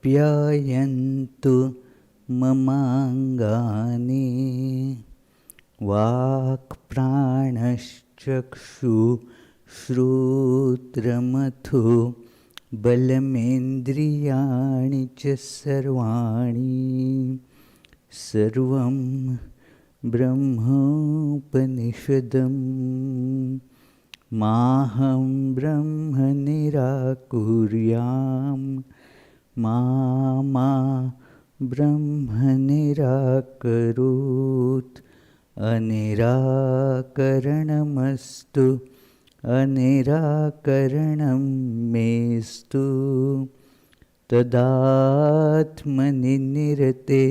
आप्यायन्तु ममाङ्गानि वाक्प्राणश्चक्षु श्रोत्रमथो बलमेन्द्रियाणि च सर्वाणि सर्वं ब्रह्मोपनिषदम् माहं ब्रह्म निराकुर्याम् मा ब्रह्म निराकरोत् अनिराकरणमस्तु अनिराकरणं मेस्तु तदात्मनि निरते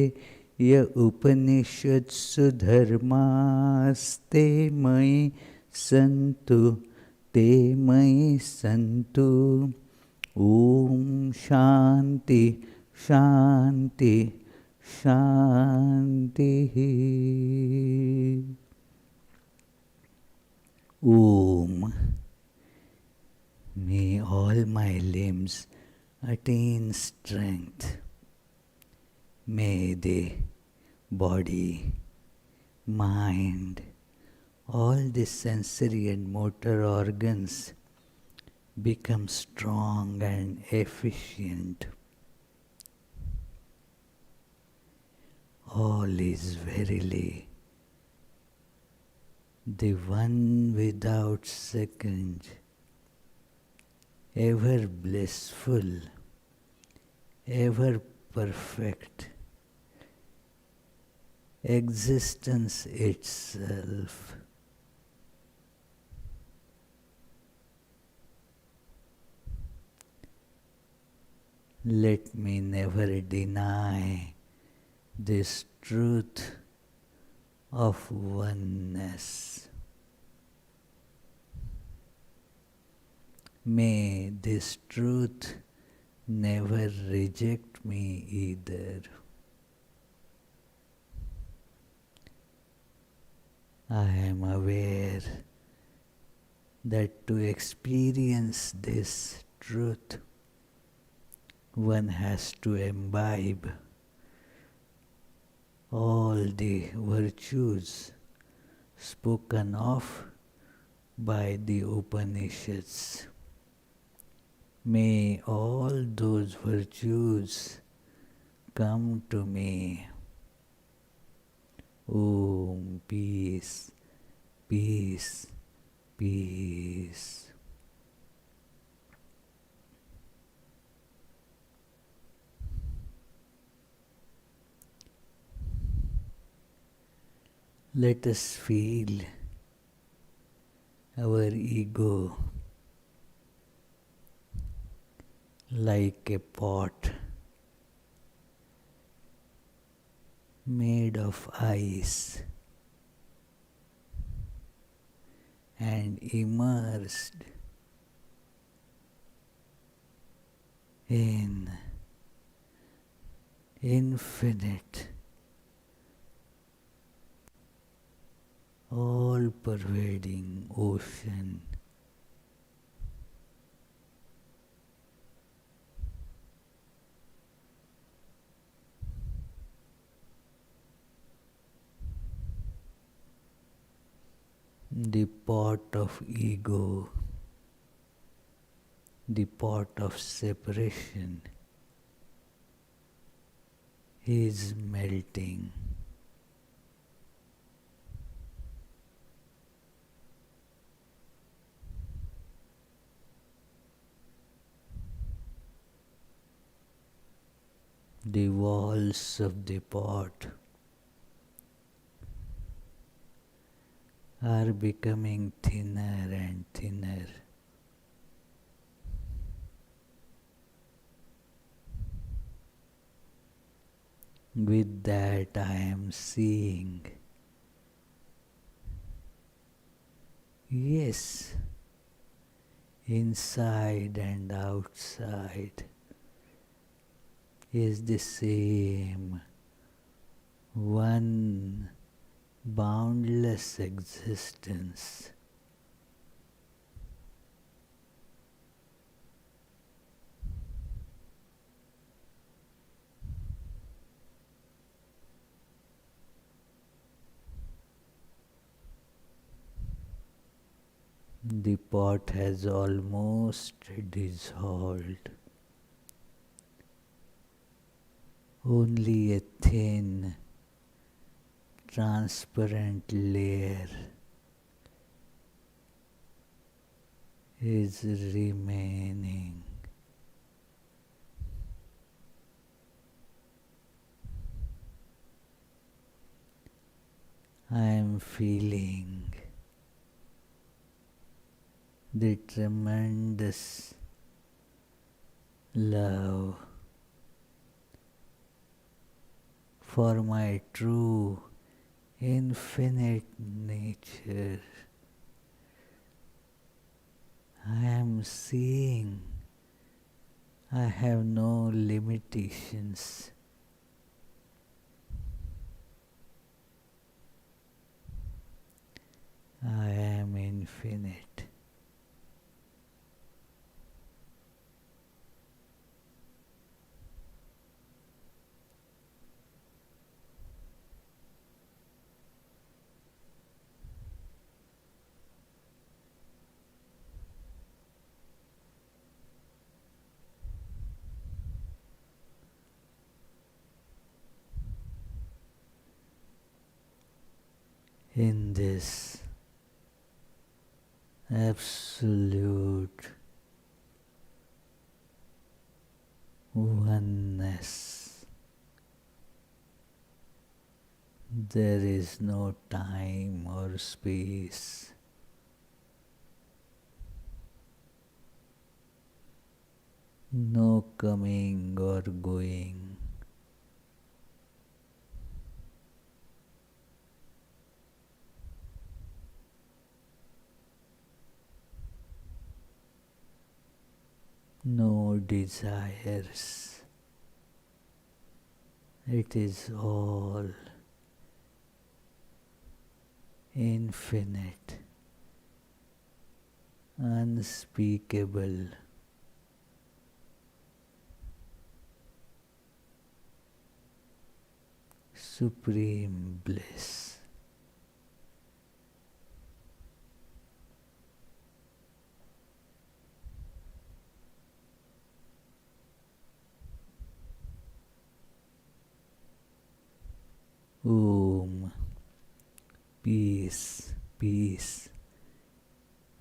य उपनिषत्सु धर्मास्ते मयि सन्तु ते मयि सन्तु। ओम शांति शांति शांति। Om. May all my limbs attain strength. May the body, mind, all the sensory and motor organs become strong and efficient. All is verily the one without second, ever blissful, ever perfect, existence itself. Let me never deny this truth of oneness. May this truth never reject me either. I am aware that to experience this truth, one has to imbibe all the virtues spoken of by the Upanishads. May all those virtues come to me. Om, peace, peace, peace. Let us feel our ego like a pot made of ice and immersed in infinite, all-pervading ocean. The pot of ego, the pot of separation is melting. The walls of the pot are becoming thinner and thinner. With that, I am seeing, yes, inside and outside is the same one boundless existence. the pot has almost dissolved. Only a thin, transparent layer is remaining. I am feeling the tremendous love for my true infinite nature. I am seeing I have no limitations. I am infinite. In this absolute oneness, there is no time or space. No coming or going. No desires. It is all infinite, unspeakable, supreme bliss. Om. Peace, peace,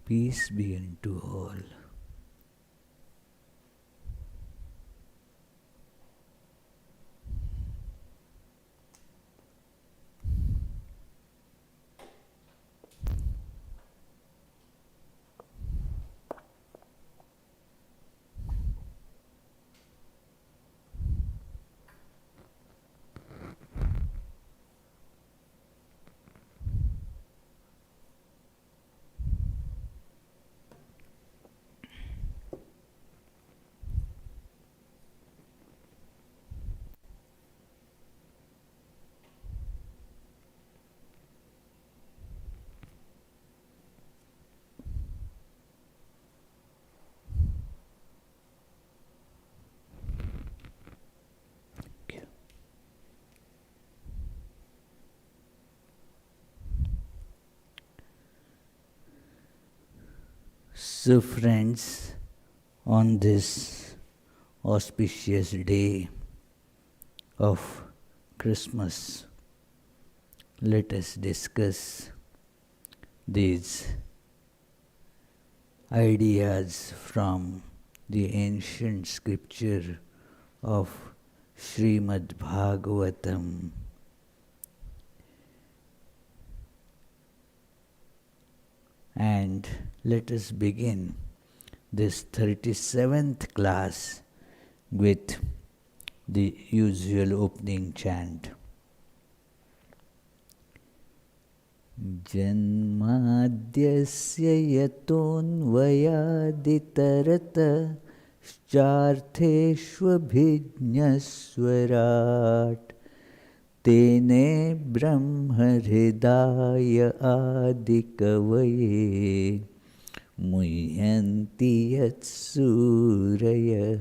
peace be unto all. So friends, on this auspicious day of Christmas, let us discuss these ideas from the ancient scripture of Srimad Bhagavatam. And let us begin this 37th class with the usual opening chant. Janmadhyasya yatonvayaditarata schaartheshvabhijñaswarat Tene Brahma Hridaya Adikavaye Muhyanti Yatsuraya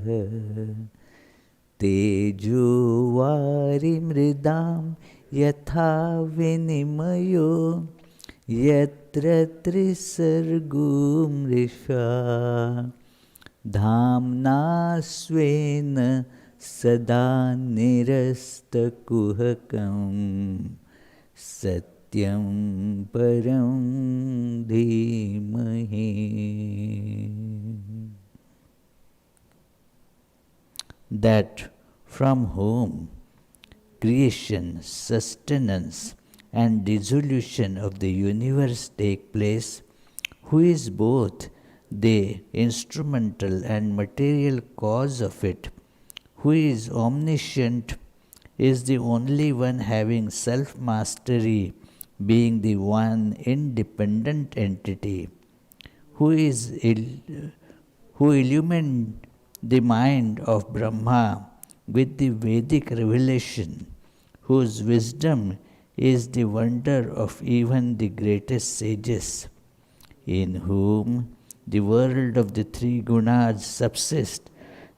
Tejo Vari Mridam Yatha Vinimayo Yatra trisargo mrisha dhamna svena sada nirasta kuhakam satyam param dhimahi. That from whom creation, sustenance and dissolution of the universe take place, who is both the instrumental and material cause of it, who is omniscient, is the only one having self-mastery, being the one independent entity, who illumined the mind of Brahma with the Vedic revelation, whose wisdom is the wonder of even the greatest sages, in whom the world of the three gunas subsist,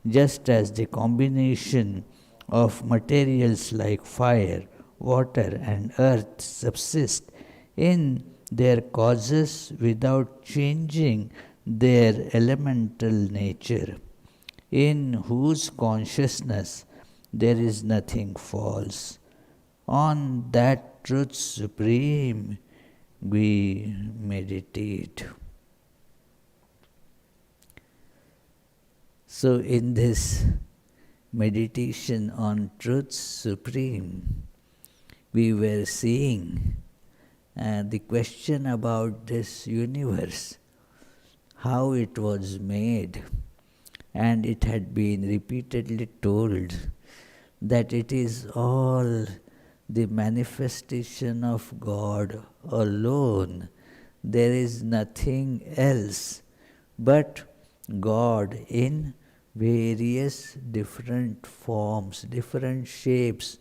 just as the combination of materials like fire, water and earth subsist in their causes without changing their elemental nature, in whose consciousness there is nothing false. On that truth supreme we meditate. So in this meditation on truth supreme, we were seeing the question about this universe, how it was made, and it had been repeatedly told that it is all the manifestation of God alone. There is nothing else but God in various different forms, different shapes,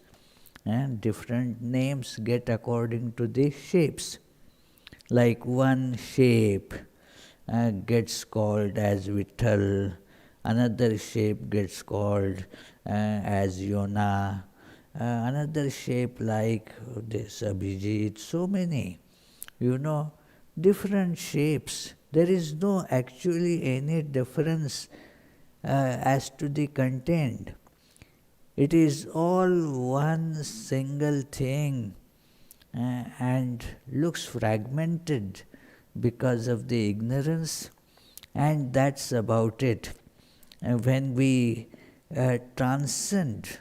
and different names get according to the shapes. Like one shape gets called as Vitthal, another shape gets called as Yona, another shape like this Abhijit, so many, different shapes. There is no actually any difference as to the content. It is all one single thing and looks fragmented because of the ignorance, and that's about it. When we transcend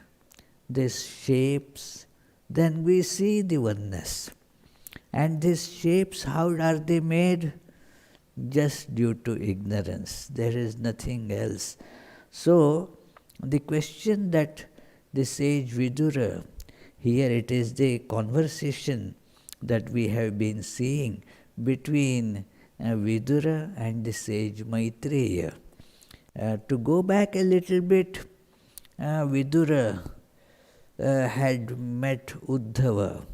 these shapes, then we see the oneness. And these shapes, how are they made? Just due to ignorance. There is nothing else. So, the question that the sage Vidura, here it is the conversation that we have been seeing between Vidura and the sage Maitreya. To go back a little bit, Vidura had met Uddhava,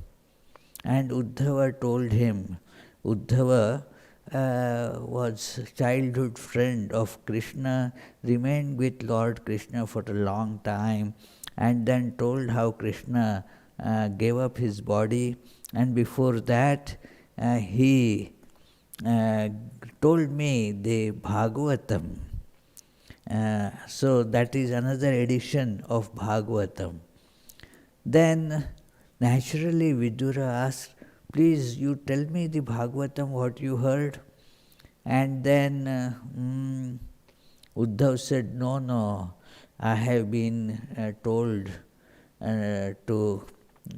and Uddhava told him, Uddhava was childhood friend of Krishna, remained with Lord Krishna for a long time, and then told how Krishna gave up his body, and before that he told me the Bhagavatam. So that is another edition of Bhagavatam. Then naturally Vidura asked, please you tell me the Bhagavatam, what you heard. And then Uddhav said, no, I have been told to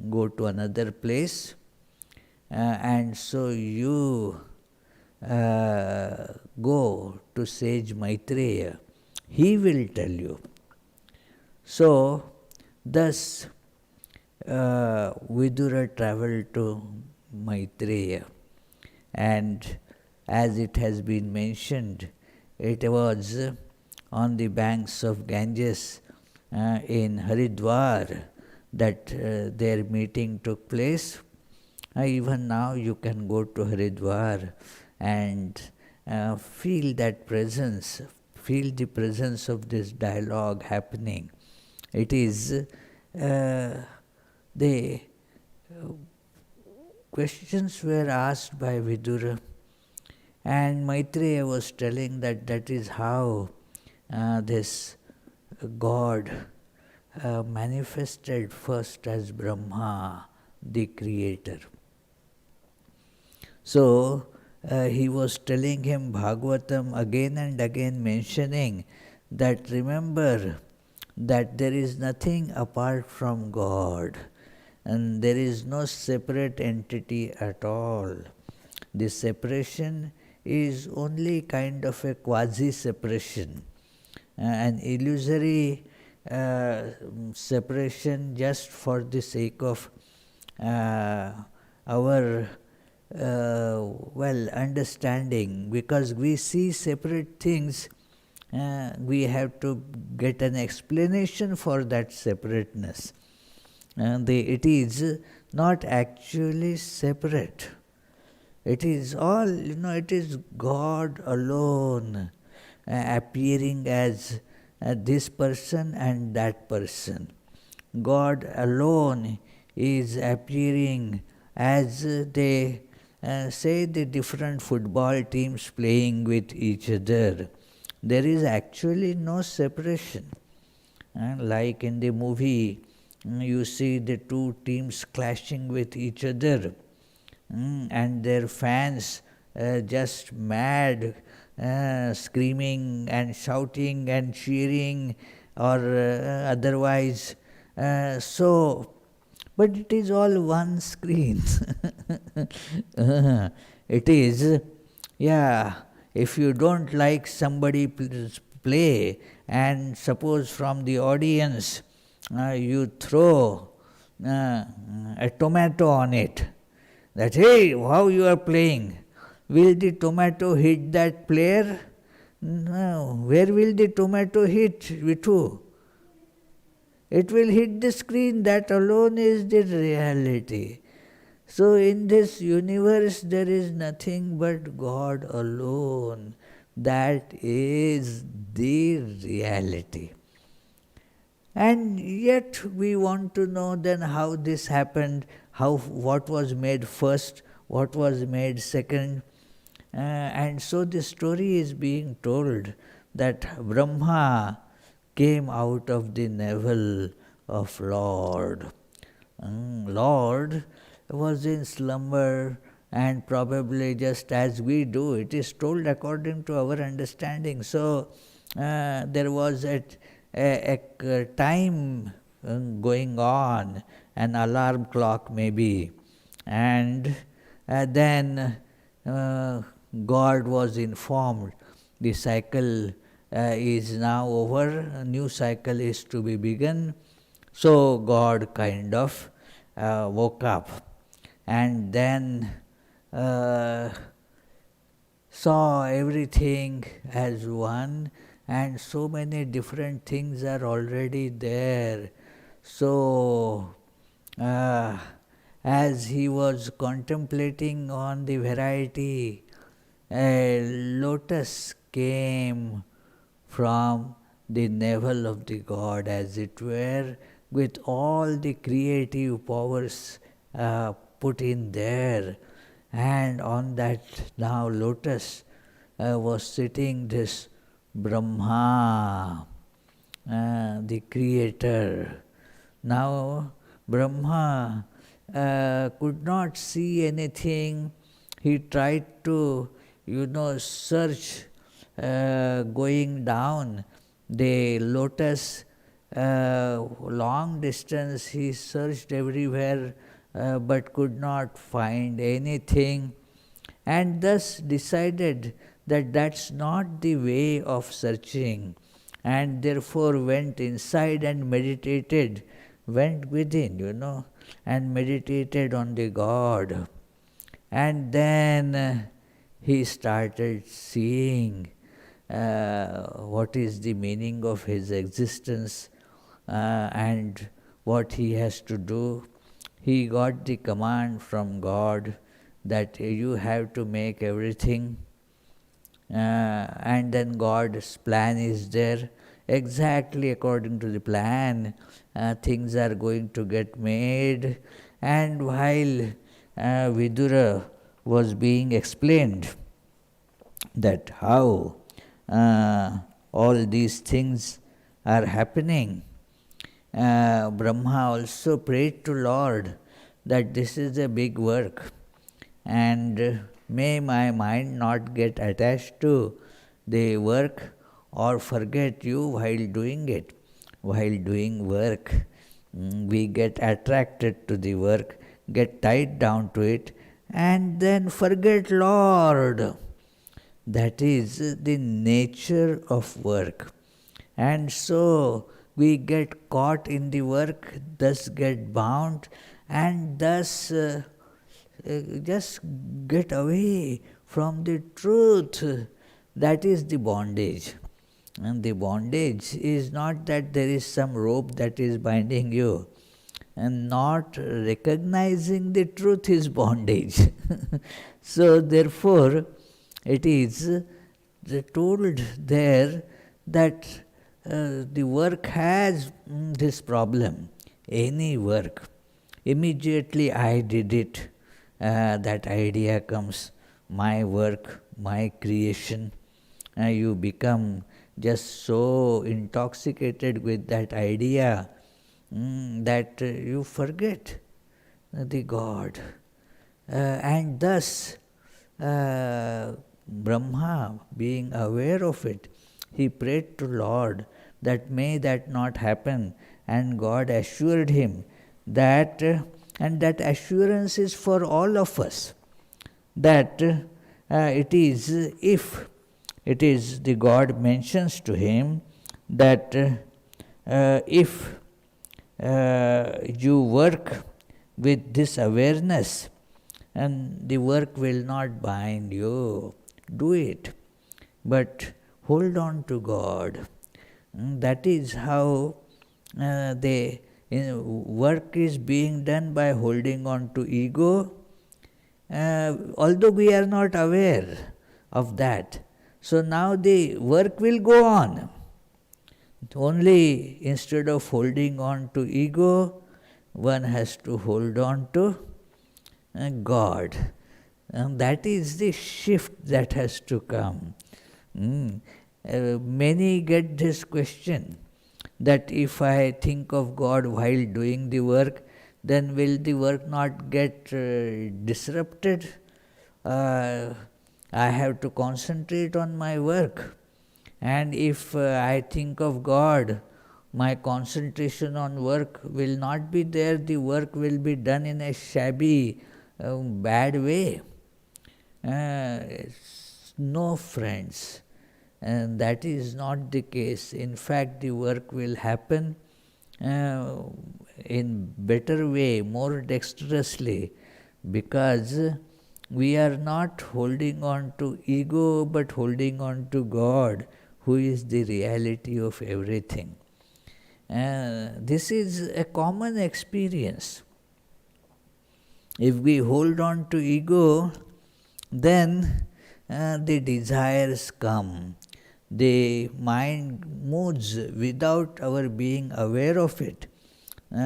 go to another place, and so you go to sage Maitreya. He will tell you. So, thus Vidura travelled to Maitreya, and as it has been mentioned, it was on the banks of Ganges in Haridwar that their meeting took place. Even now you can go to Haridwar and feel that presence, feel the presence of this dialogue happening. It is the questions were asked by Vidura, and Maitreya was telling that is how this God manifested first as Brahma, the creator. So he was telling him Bhagavatam again and again, mentioning that remember that there is nothing apart from God and there is no separate entity at all. This separation is only kind of a quasi-separation, an illusory separation just for the sake of our understanding, because we see separate things, we have to get an explanation for that separateness. It is not actually separate. It is all, it is God alone appearing as this person and that person. God alone is appearing as they say the different football teams playing with each other. There is actually no separation. Like in the movie, you see the two teams clashing with each other, and their fans just mad, screaming and shouting and cheering or otherwise. But it is all one screen. It is, if you don't like somebody play, and suppose from the audience you throw a tomato on it, that, hey, how you are playing, will the tomato hit that player? No. Where will the tomato hit? Vithu? It will hit the screen. That alone is the reality. So in this universe there is nothing but God alone. That is the reality. And yet we want to know then how this happened, what was made first, what was made second. And so the story is being told that Brahma came out of the navel of Lord. Lord was in slumber, and probably just as we do, it is told according to our understanding. So there was a time going on, an alarm clock maybe, and then God was informed the cycle is now over, a new cycle is to be begun. So God kind of woke up and then saw everything as one, and so many different things are already there. So as he was contemplating on the variety, a lotus came from the navel of the God, as it were, with all the creative powers put in there. And on that now lotus was sitting this Brahma, the creator. Now Brahma could not see anything. He tried to, search going down the lotus long distance. He searched everywhere but could not find anything, and thus decided that that's not the way of searching, and therefore went inside and meditated, went within, and meditated on the God. And then he started seeing what is the meaning of his existence and what he has to do. He got the command from God that you have to make everything, and then God's plan is there. Exactly according to the plan, things are going to get made, and while Vidura was being explained that how all these things are happening. Brahma also prayed to Lord that this is a big work and may my mind not get attached to the work or forget you while doing it. While doing work, we get attracted to the work, get tied down to it, and then forget Lord. That is the nature of work. And so we get caught in the work, thus get bound, and thus just get away from the truth. That is the bondage. And the bondage is not that there is some rope that is binding you. And not recognizing the truth is bondage. So therefore, it is told there that the work has this problem. Any work. Immediately I did it. That idea comes. My work, my creation. You become just so intoxicated with that idea that you forget the God. And thus, Brahma, being aware of it, he prayed to Lord that may that not happen. And God assured him that, and that assurance is for all of us, that it is, if it is the God mentions to him that if you work with this awareness, and the work will not bind you, do it, but hold on to God. That is how the work is being done, by holding on to ego, although we are not aware of that. So now the work will go on. Only instead of holding on to ego, one has to hold on to God. And that is the shift that has to come. Many get this question, that if I think of God while doing the work, then will the work not get disrupted? I have to concentrate on my work. And if I think of God, my concentration on work will not be there. The work will be done in a shabby, bad way. No, friends. And that is not the case. In fact, the work will happen in better way, more dexterously, because we are not holding on to ego, but holding on to God, who is the reality of everything. This is a common experience. If we hold on to ego, then the desires come. The mind moves without our being aware of it,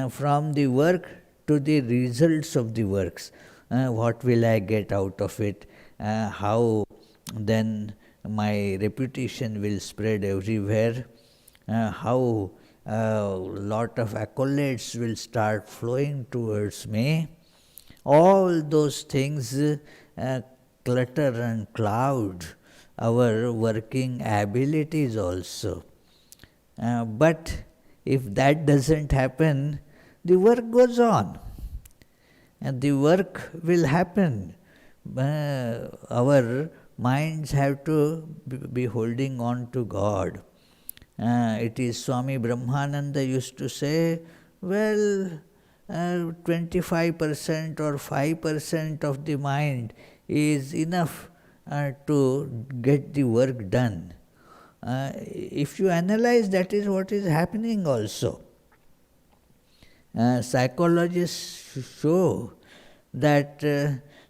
from the work to the results of the works. What will I get out of it? How then my reputation will spread everywhere? How lot of accolades will start flowing towards me? All those things clutter and cloud our working abilities also. But if that doesn't happen, the work goes on. And the work will happen. Our minds have to be holding on to God. It is Swami Brahmananda used to say, well, 25% or 5% of the mind is enough to get the work done. If you analyze, that is what is happening also. Psychologists show that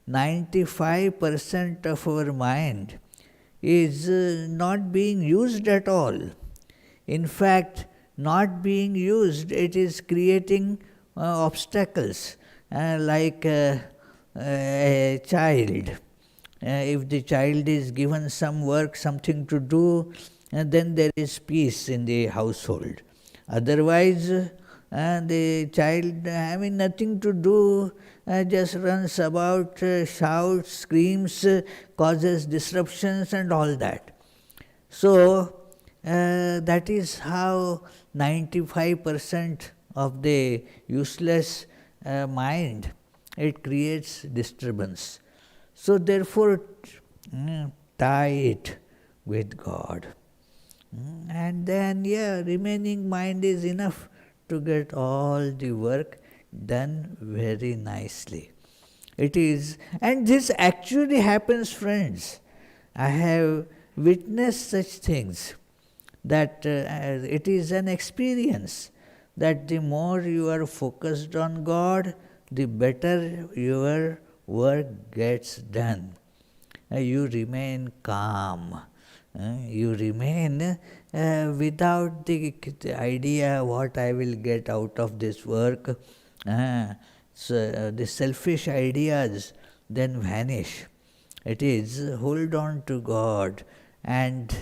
95% of our mind is not being used at all. In fact, not being used, it is creating obstacles, like a child. If the child is given some work, something to do, then there is peace in the household. Otherwise, the child having nothing to do just runs about, shouts, screams, causes disruptions and all that. So, that is how 95% of the useless mind, it creates disturbance. So therefore, tie it with God. And then, remaining mind is enough to get all the work done very nicely. It is, and this actually happens, friends. I have witnessed such things, that it is an experience that the more you are focused on God, the better your work gets done. You remain calm. You remain without the idea what I will get out of this work. So the selfish ideas then vanish. It is hold on to God. And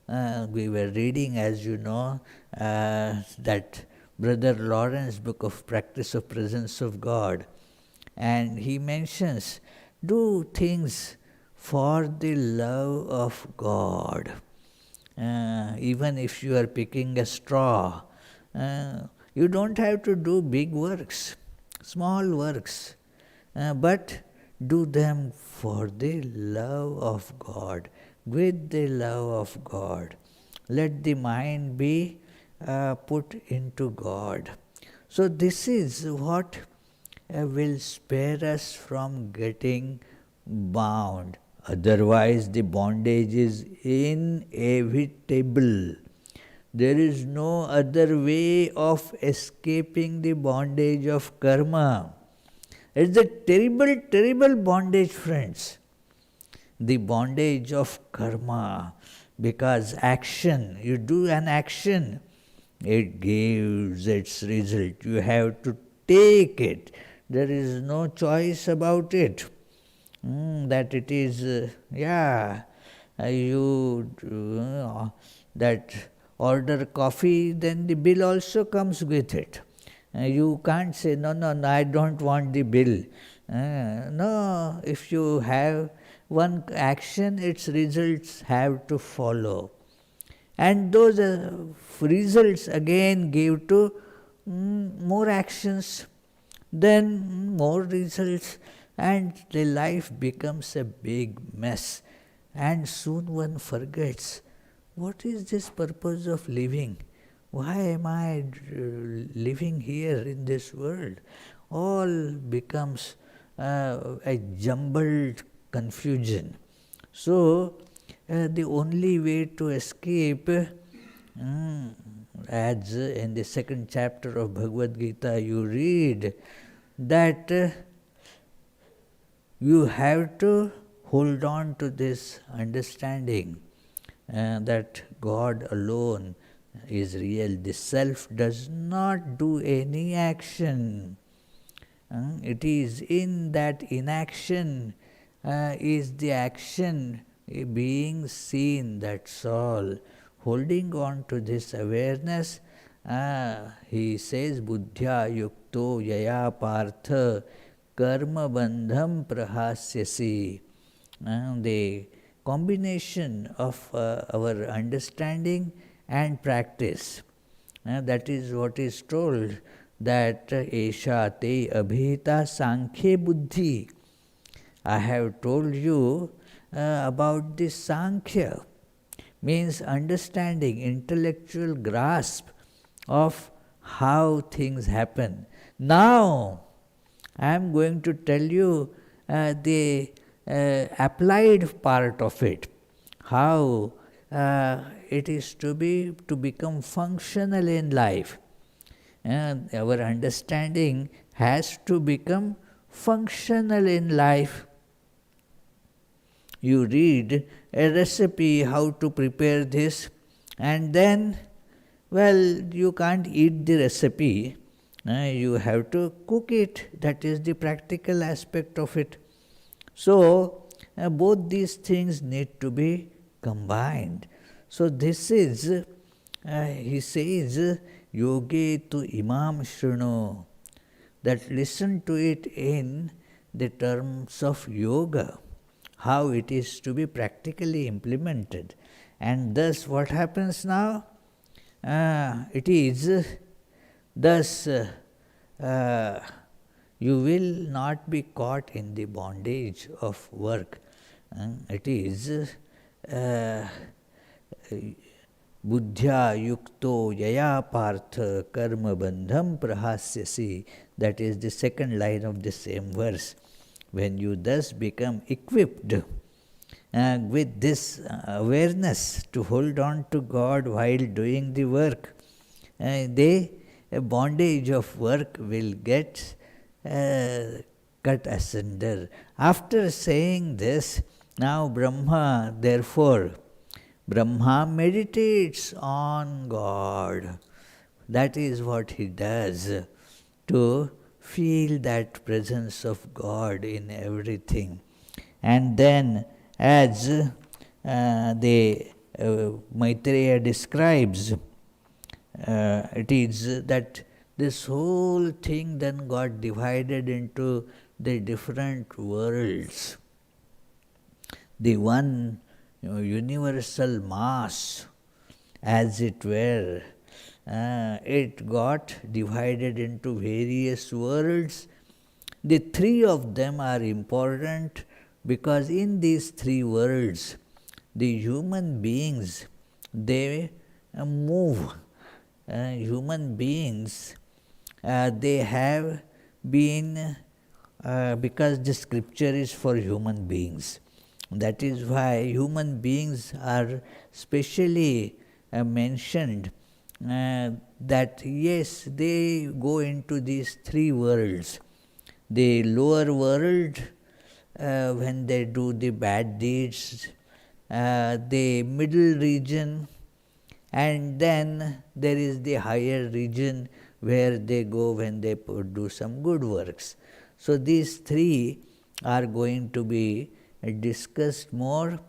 we were reading, as you know, that Brother Lawrence book of Practice of Presence of God. And he mentions, do things for the love of God. Even if you are picking a straw, you don't have to do big works, small works, but do them for the love of God, with the love of God. Let the mind be put into God. So this is what will spare us from getting bound. Otherwise, the bondage is inevitable. There is no other way of escaping the bondage of karma. It's a terrible, terrible bondage, friends. The bondage of karma. Because action, you do an action, it gives its result. You have to take it. There is no choice about it. That it is, that order coffee, then the bill also comes with it. You can't say, no, I don't want the bill. No, if you have one action, its results have to follow. And those results again give to more actions, then more results, and the life becomes a big mess. And soon one forgets, what is this purpose of living? Why am I living here in this world? All becomes a jumbled confusion. So, the only way to escape, as in the second chapter of Bhagavad Gita you read, that you have to hold on to this understanding that God alone is real. The self does not do any action. It is in that inaction is the action being seen, that's all. Holding on to this awareness, he says, buddhya yukto yaya partha karma bandham prahasyasi. The combination of our understanding and practice, that is what is told, that esha te abhita sankhya buddhi. I have told you about this sankhya, means understanding, intellectual grasp of how things happen. Now, I am going to tell you the applied part of it, how it is to become functional in life. Our understanding has to become functional in life. You read a recipe how to prepare this, and then, you can't eat the recipe. You have to cook it. That is the practical aspect of it. So, both these things need to be combined. So, this is, he says, yoge tu imam shruno, that listen to it in the terms of yoga, how it is to be practically implemented. And thus, what happens now? It is thus you will not be caught in the bondage of work. It is buddhya yukto yaya partha karma bandham prahasyasi. That is the second line of the same verse. When you thus become equipped with this awareness to hold on to God while doing the work, the bondage of work will get cut asunder. After saying this, now Brahma, therefore, Brahma meditates on God. That is what he does, to feel that presence of God in everything. And then, as the Maitreya describes, it is that this whole thing then got divided into the different worlds. The one universal mass, as it were, it got divided into various worlds. The three of them are important because in these three worlds, the human beings, they move. Human beings, they have been, because the scripture is for human beings. That is why human beings are specially mentioned, that yes, they go into these three worlds. The lower world, when they do the bad deeds, the middle region, and then there is the higher region where they go when they do some good works. So these three are going to be discussed more,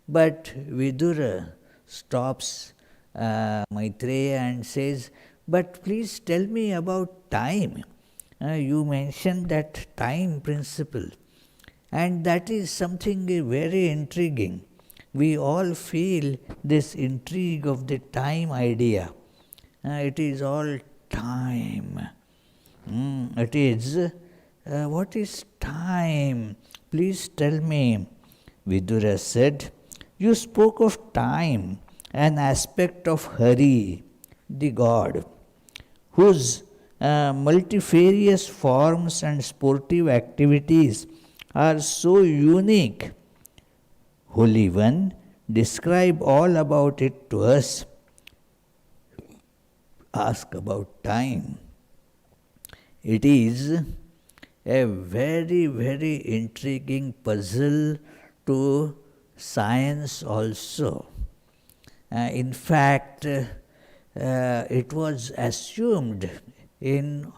but Vidura stops Maitreya and says, but please tell me about time. You mentioned that time principle, and that is something very intriguing. We all feel this intrigue of the time idea. It is all time. It is, what is time? Please tell me. Vidura said, you spoke of time, an aspect of Hari, the God, whose multifarious forms and sportive activities are so unique. Holy One, describe all about it to us. Ask about time. It is a very, very intriguing puzzle to science also. In fact, it was assumed in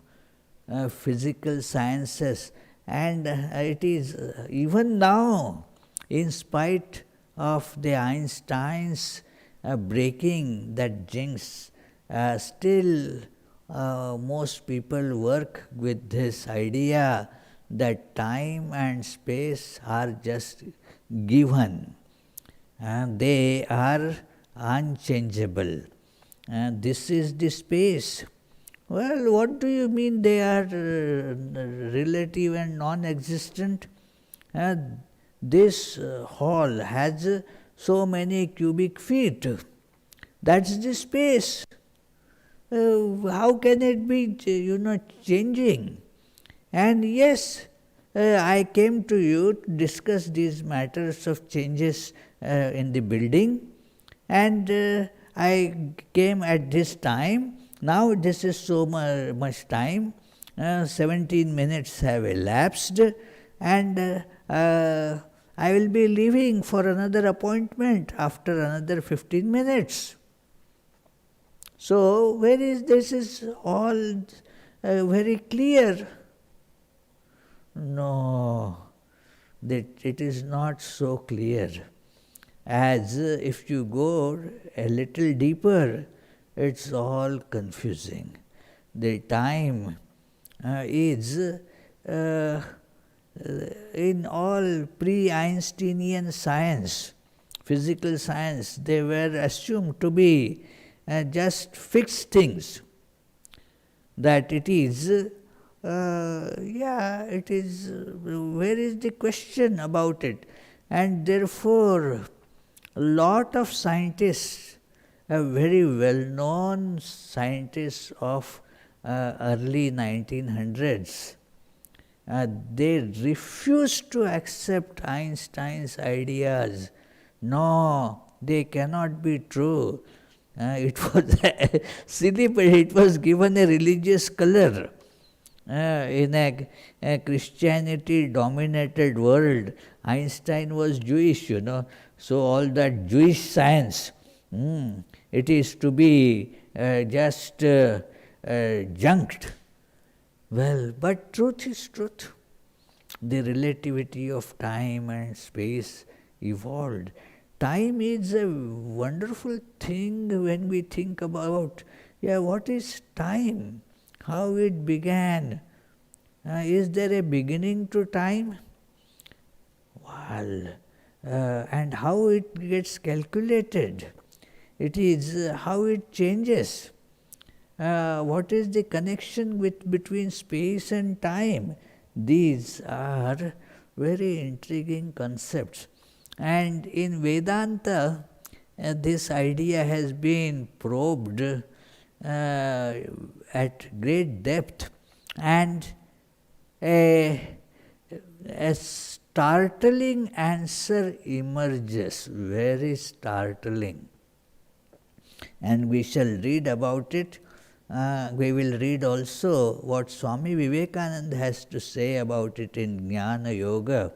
physical sciences, and it is even now, in spite of the Einstein's breaking that jinx, still most people work with this idea that time and space are just given. They are unchangeable. This is the space. Well, what do you mean they are relative and non-existent? This hall has so many cubic feet. That's the space. How can it be, changing? And yes, I came to you to discuss these matters of changes in the building, and I came at this time. Now this is so much time. 17 minutes have elapsed, and I will be leaving for another appointment after another 15 minutes. So, where is this is all very clear. No, that it is not so clear. As if you go a little deeper, it's all confusing. The time is in all pre-Einsteinian science, physical science, they were assumed to be just fixed things. That it is, it is, where is the question about it? And therefore, a lot of scientists, very well-known scientists of early 1900s, they refused to accept Einstein's ideas. No, they cannot be true. It was silly, but it was given a religious color. In a Christianity-dominated world, Einstein was Jewish, so all that Jewish science, it is to be just junked. Well, but truth is truth. The relativity of time and space evolved. Time is a wonderful thing when we think about, what is time? How it began? Is there a beginning to time? Well, and how it gets calculated? It is how it changes. What is the connection between space and time? These are very intriguing concepts. And in Vedanta, this idea has been probed at great depth, and a startling answer emerges, very startling. And we shall read about it. We will read also what Swami Vivekananda has to say about it in Jnana Yoga,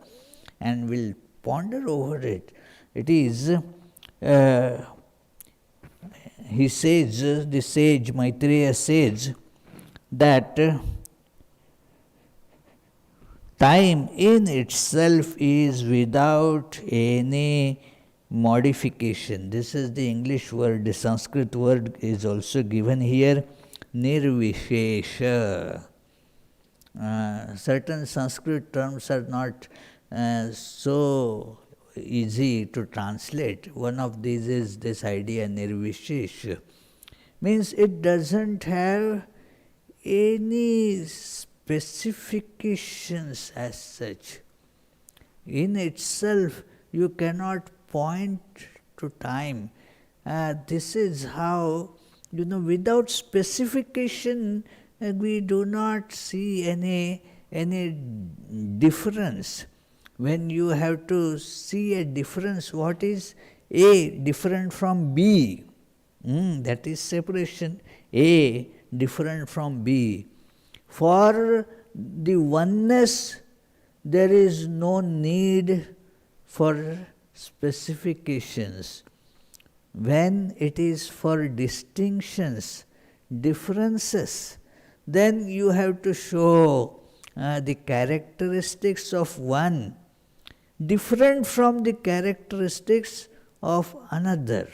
and we'll ponder over it. It is, he says, the sage Maitreya says that time in itself is without any modification. This is the English word. The Sanskrit word is also given here, nirvishesha. Certain Sanskrit terms are not so easy to translate. One of these is this idea, nirvishesh. Means it doesn't have any specifications as such. In itself, you cannot point to time. This is how, without specification, we do not see any difference. When you have to see a difference, what is A different from B? That is separation. A different from B. For the oneness, there is no need for specifications. When it is for distinctions, differences, then you have to show the characteristics of one different from the characteristics of another.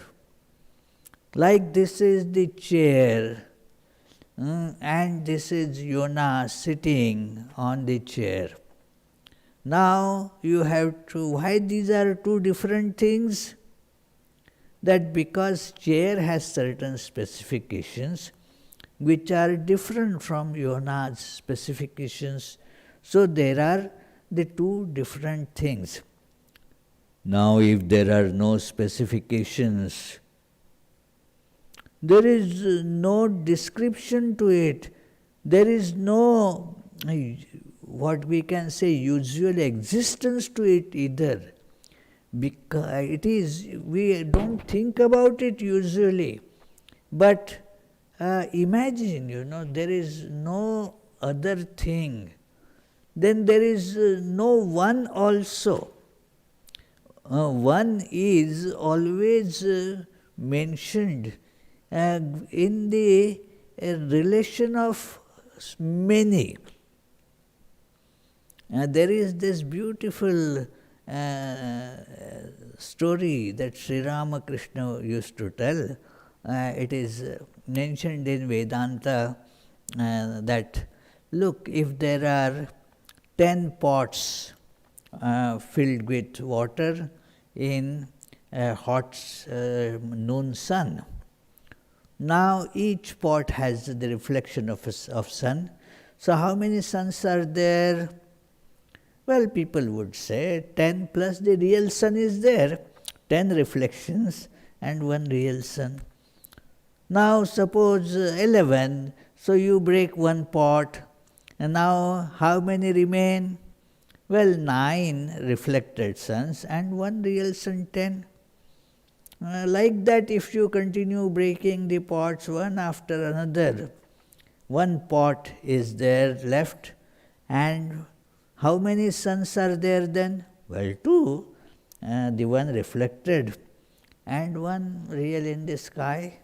Like this is the chair, and this is Yona sitting on the chair. Now you have to, why these are two different things? That because chair has certain specifications which are different from Yona's specifications. So there are the two different things. Now if there are no specifications, there is no description to it. There is no, what we can say, usual existence to it either. Because it is, we don't think about it usually. But imagine, there is no other thing. Then there is no one also. One is always mentioned in the relation of many. There is this beautiful story that Sri Ramakrishna used to tell. It is mentioned in Vedanta that, look, if there are 10 pots filled with water in a hot noon sun, now each pot has the reflection of sun. So how many suns are there? Well, people would say 10 plus the real sun is there. 10 reflections and one real sun. Now suppose 11, so you break one pot, and now how many remain? Well, 9 reflected suns and one real sun, 10. Like that, if you continue breaking the pots one after another, one pot is there left, and how many suns are there then? Well, 2, the one reflected and one real in the sky.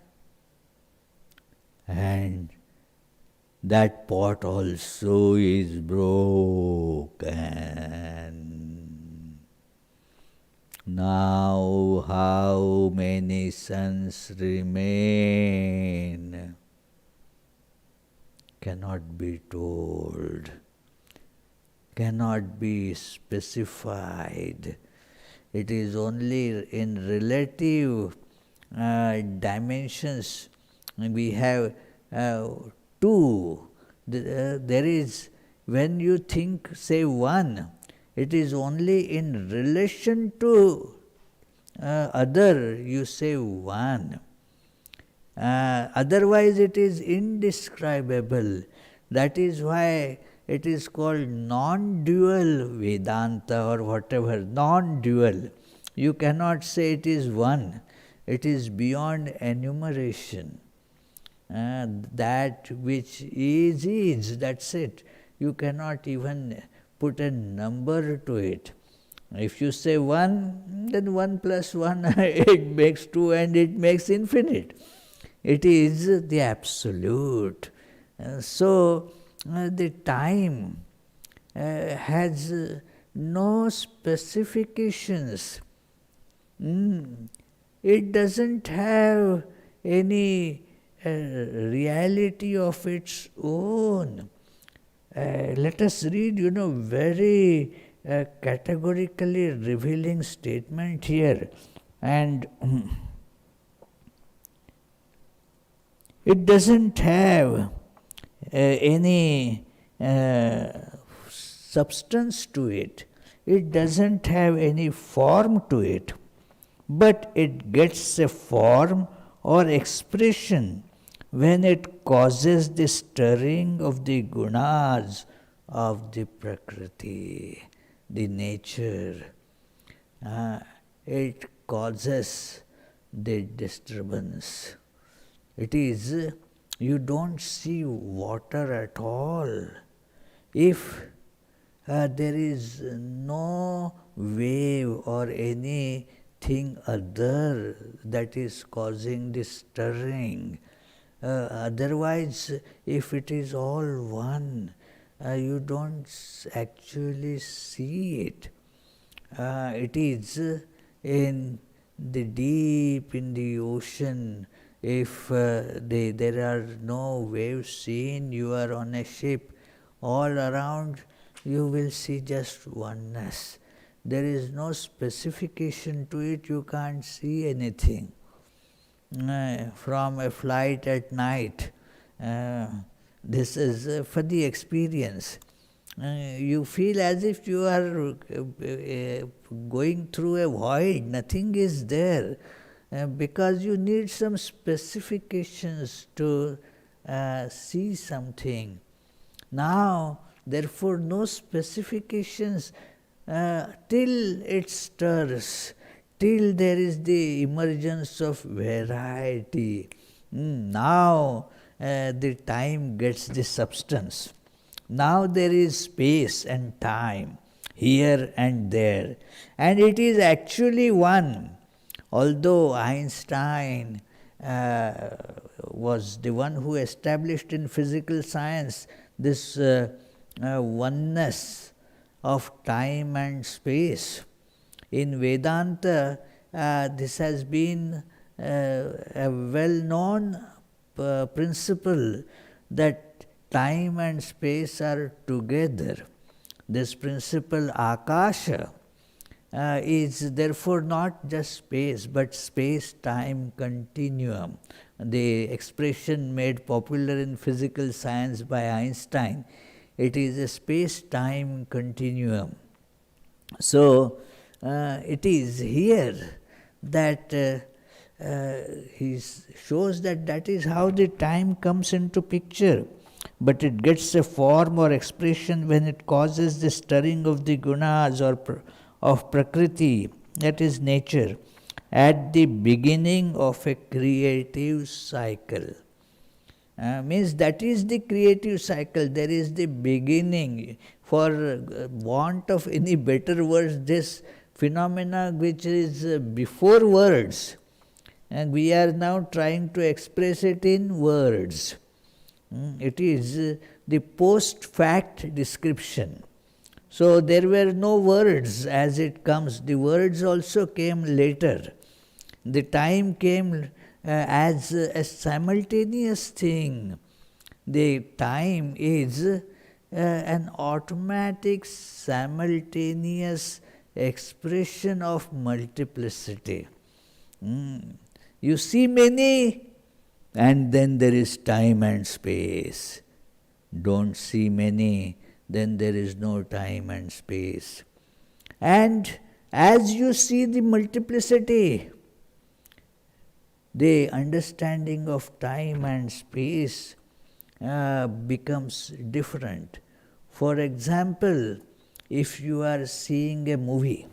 And that pot also is broken. Now how many suns remain? Cannot be told, cannot be specified. It is only in relative dimensions. We have 2. There is, when you think, say 1, it is only in relation to other you say 1. Otherwise it is indescribable. That is why it is called non-dual Vedanta or whatever, non-dual. You cannot say it is one. It is beyond enumeration. That which is, that's it. You cannot even put a number to it. If you say 1, then 1 plus 1, it makes 2 and it makes infinite. It is the absolute. So the time has no specifications. It doesn't have any reality of its own. Let us read, very categorically revealing statement here. And it doesn't have any substance to it. It doesn't have any form to it. But it gets a form or expression when it causes the stirring of the gunas of the Prakriti, the nature. It causes the disturbance. It is, you don't see water at all. If there is no wave or anything other that is causing the stirring, otherwise, if it is all one, you don't actually see it. It is in the deep, in the ocean. If there are no waves seen, you are on a ship, all around you will see just oneness. There is no specification to it, you can't see anything. From a flight at night, this is for the experience. You feel as if you are going through a void, nothing is there, because you need some specifications to see something. Now, therefore, no specifications till it stirs, till there is the emergence of variety. Now the time gets the substance. Now there is space and time, here and there, and it is actually one. Although Einstein was the one who established in physical science this oneness of time and space. In Vedanta, this has been a well-known principle that time and space are together. This principle, Akasha, is therefore not just space, but space-time continuum. The expression made popular in physical science by Einstein, it is a space-time continuum. So, it is here that he shows that is how the time comes into picture. But it gets a form or expression when it causes the stirring of the gunas or of Prakriti, that is nature, at the beginning of a creative cycle. Means that is the creative cycle, there is the beginning. For want of any better words, this phenomena which is before words, and we are now trying to express it in words. It is the post-fact description. So there were no words as it comes. The words also came later. The time came as a simultaneous thing. The time is an automatic, simultaneous expression of multiplicity. You see many, and then there is time and space. Don't see many, then there is no time and space. And as you see the multiplicity, the understanding of time and space becomes different. For example, if you are seeing a movie,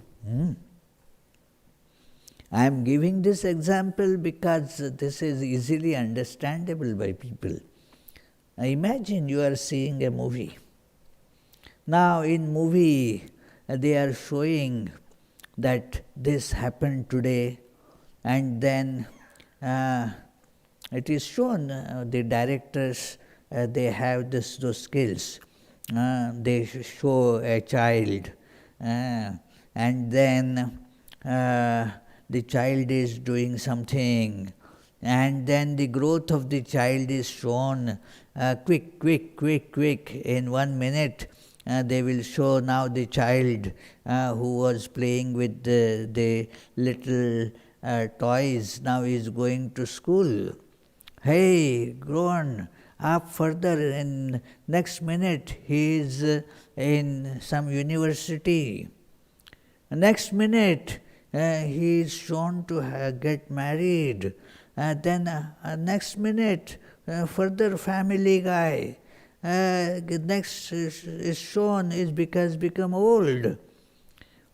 I am giving this example because this is easily understandable by people. Imagine you are seeing a movie. Now in movie they are showing that this happened today, and then it is shown, the directors, they have those skills. They show a child, and then the child is doing something, and then the growth of the child is shown quick. In 1 minute, they will show now the child who was playing with the little toys, now is going to school. Hey, grown up further, in next minute he is in some university. Next minute he is shown to get married. Then next minute further family guy. Next is shown is become old.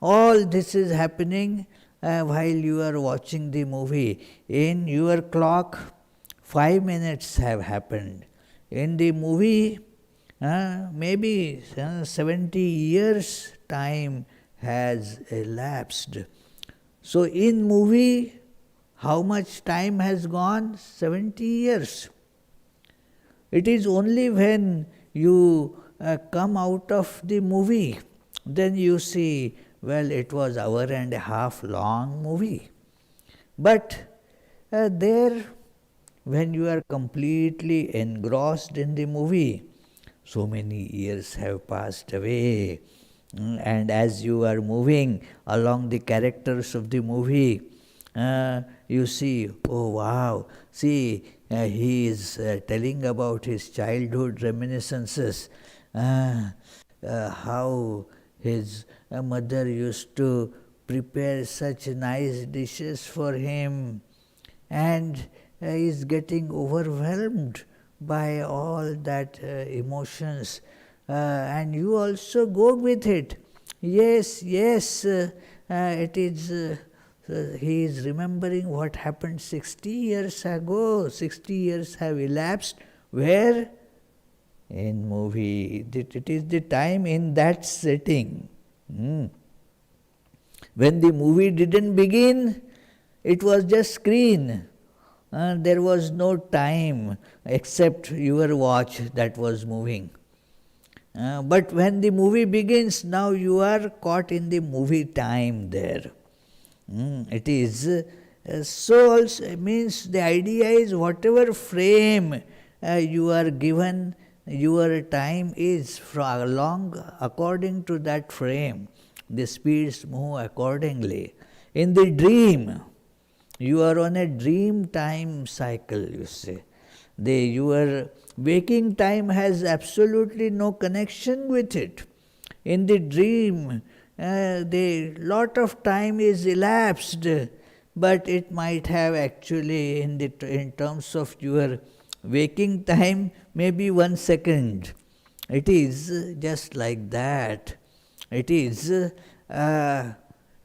All this is happening while you are watching the movie. In your clock, 5 minutes have happened. In the movie, maybe 70 years time has elapsed. So in movie, how much time has gone? 70 years. It is only when you come out of the movie, then you see, well, it was 1.5 hour long movie. But there, when you are completely engrossed in the movie, so many years have passed away. And as you are moving along the characters of the movie, you see, oh wow, see, he is telling about his childhood reminiscences, how his mother used to prepare such nice dishes for him, and he is getting overwhelmed by all that emotions, and you also go with it. Yes, it is. He is remembering what happened 60 years ago. 60 years have elapsed. Where? In movie. It is the time in that setting. When the movie didn't begin, it was just screen. There was no time except your watch that was moving. But when the movie begins, now you are caught in the movie time there. It is so also means the idea is whatever frame you are given, your time is along according to that frame. The speeds move accordingly. In the dream, you are on a dream time cycle, you see. Your waking time has absolutely no connection with it. In the dream, the lot of time is elapsed, but it might have actually in terms of your waking time maybe 1 second. It is just like that. It is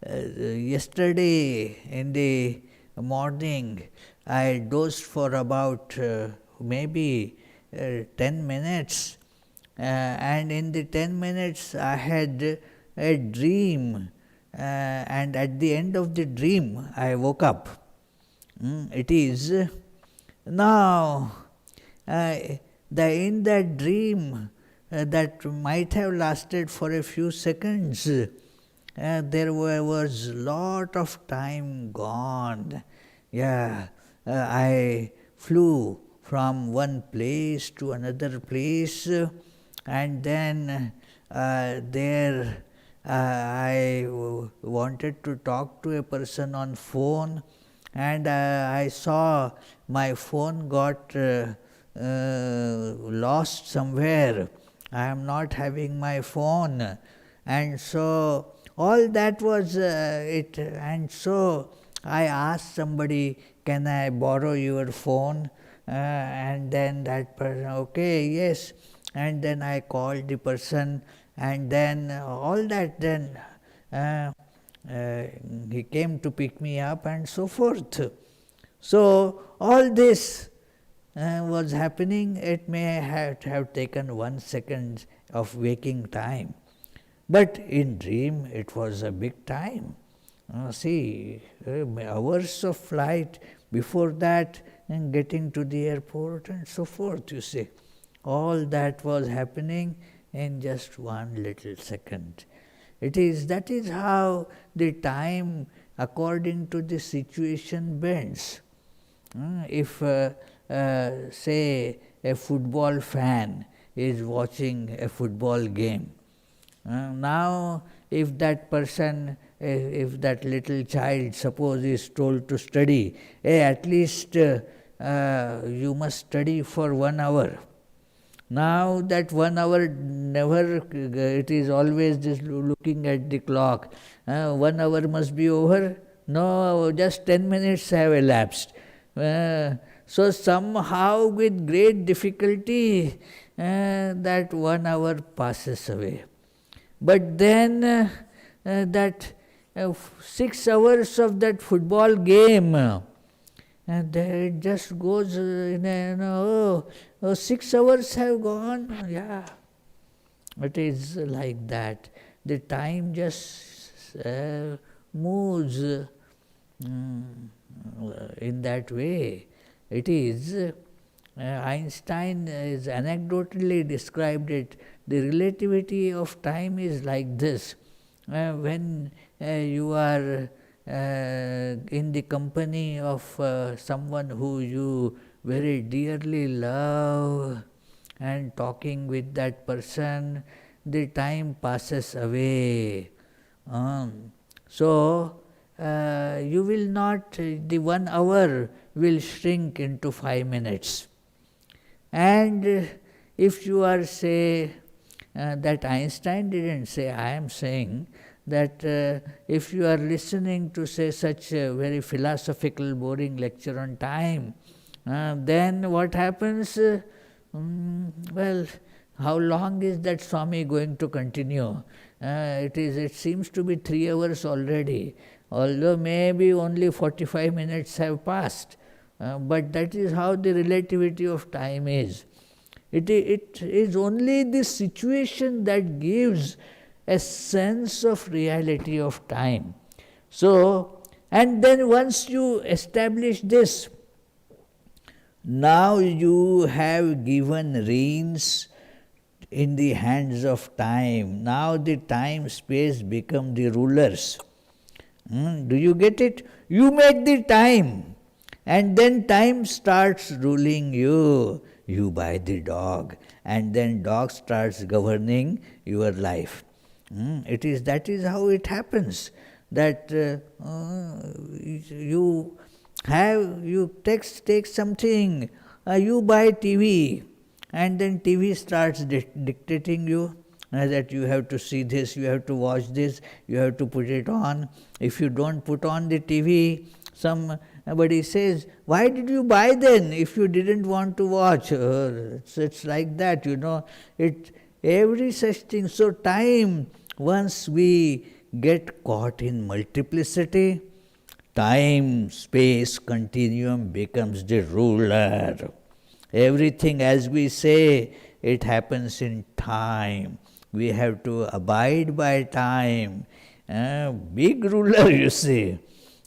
yesterday in the morning I dozed for about maybe 10 minutes, and in the 10 minutes I had a dream, and at the end of the dream I woke up. It is now in that dream that might have lasted for a few seconds, there was lot of time gone. I flew from one place to another place, and then there I wanted to talk to a person on phone, and I saw my phone got lost somewhere. I am not having my phone, and so all that was it. And so I asked somebody, can I borrow your phone? And then that person, okay, yes. And then I called the person, and then all that, then he came to pick me up and so forth. So all this was happening. It may have taken 1 second of waking time, but in dream it was a big time. Hours of flight before that, and getting to the airport and so forth, you see. All that was happening in just 1 little second. That is how the time according to the situation bends. If say a football fan is watching a football game, now if that person, if that little child suppose is told to study, at least you must study for 1 hour. Now that 1 hour never, it is always just looking at the clock. 1 hour must be over. No, just 10 minutes have elapsed. So somehow with great difficulty that 1 hour passes away. But then that 6 hours of that football game, and there it just goes, 6 hours have gone. It is like that. The time just moves in that way. It is, Einstein is anecdotally described it, the relativity of time is like this. When you are in the company of someone who you very dearly love and talking with that person, the time passes away. So you will not, the 1 hour will shrink into 5 minutes. And if you are, say, that Einstein didn't say, I am saying that if you are listening to, say, such a very philosophical, boring lecture on time, then what happens? Well, how long is that Swami going to continue? It seems to be 3 hours already, although maybe only 45 minutes have passed. But that is how the relativity of time is. It is only this situation that gives a sense of reality of time. So, and then once you establish this, now you have given reins in the hands of time. Now the time space become the rulers. Do you get it? You make the time, and then time starts ruling you. You buy the dog, and then dog starts governing your life. That is how it happens. That you take something, you buy TV, and then TV starts dictating you that you have to see this, you have to watch this, you have to put it on. If you don't put on the TV, somebody says, why did you buy then if you didn't want to watch? It's like that, every such thing. So time, once we get caught in multiplicity, time, space, continuum becomes the ruler. Everything, as we say, it happens in time. We have to abide by time. Big ruler, you see.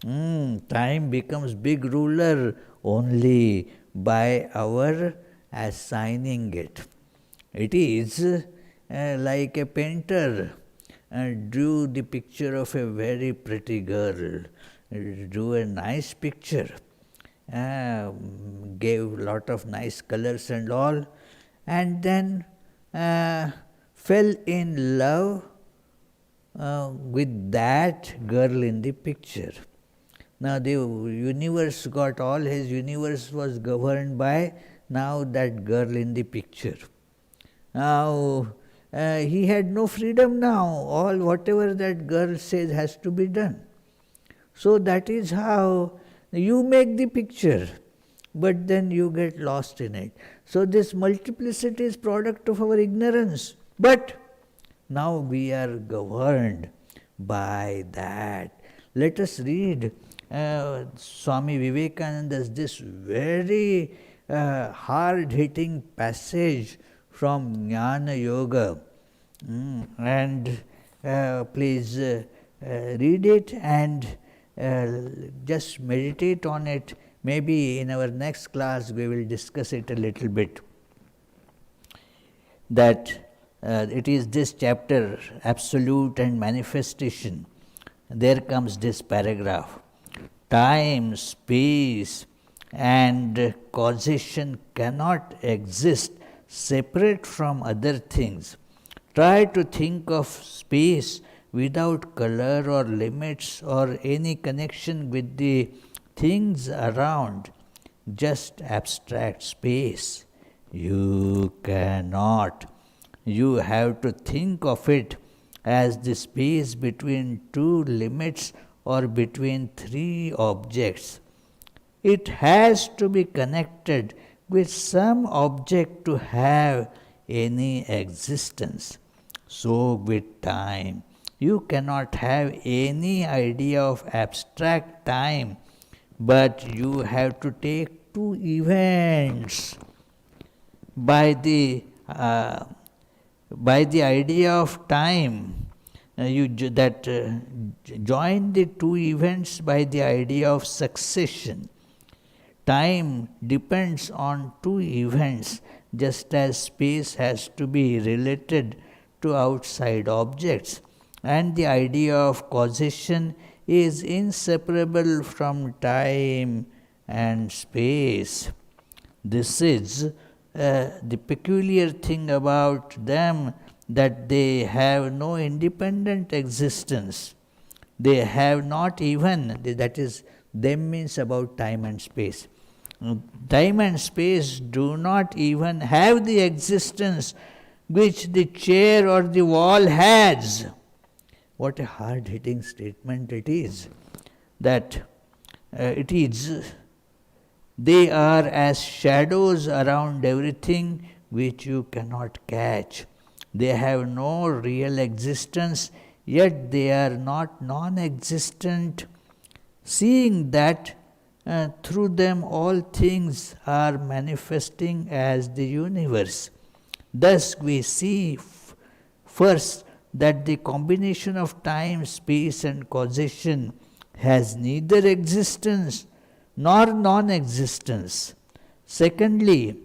Time becomes big ruler only by our assigning it. It is like a painter drew the picture of a very pretty girl, drew a nice picture, gave a lot of nice colors and all, and then fell in love with that girl in the picture. Now the universe all his universe was governed by now that girl in the picture. Now he had no freedom now. All whatever that girl says has to be done. So that is how you make the picture, but then you get lost in it. So this multiplicity is product of our ignorance. But now we are governed by that. Let us read Swami Vivekananda's this very hard-hitting passage from Jnana Yoga. And please read it and just meditate on it. Maybe in our next class we will discuss it a little bit. That it is this chapter, Absolute and Manifestation. There comes this paragraph. Time, space, and causation cannot exist separate from other things. Try to think of space without color or limits or any connection with the things around, just abstract space. You cannot. You have to think of it as the space between two limits or between three objects. It has to be connected with some object to have any existence. So with time, you cannot have any idea of abstract time, but you have to take two events. By the idea of time, join the two events by the idea of succession. Time depends on two events, just as space has to be related to outside objects, and the idea of causation is inseparable from time and space. This is the peculiar thing about them, that they have no independent existence. They have not even, that is, them means about time and space. Time and space do not even have the existence which the chair or the wall has. What a hard-hitting statement it is. That they are as shadows around everything which you cannot catch. They have no real existence, yet they are not non-existent. Seeing that through them all things are manifesting as the universe. Thus we see first that the combination of time, space and causation has neither existence nor non-existence. Secondly,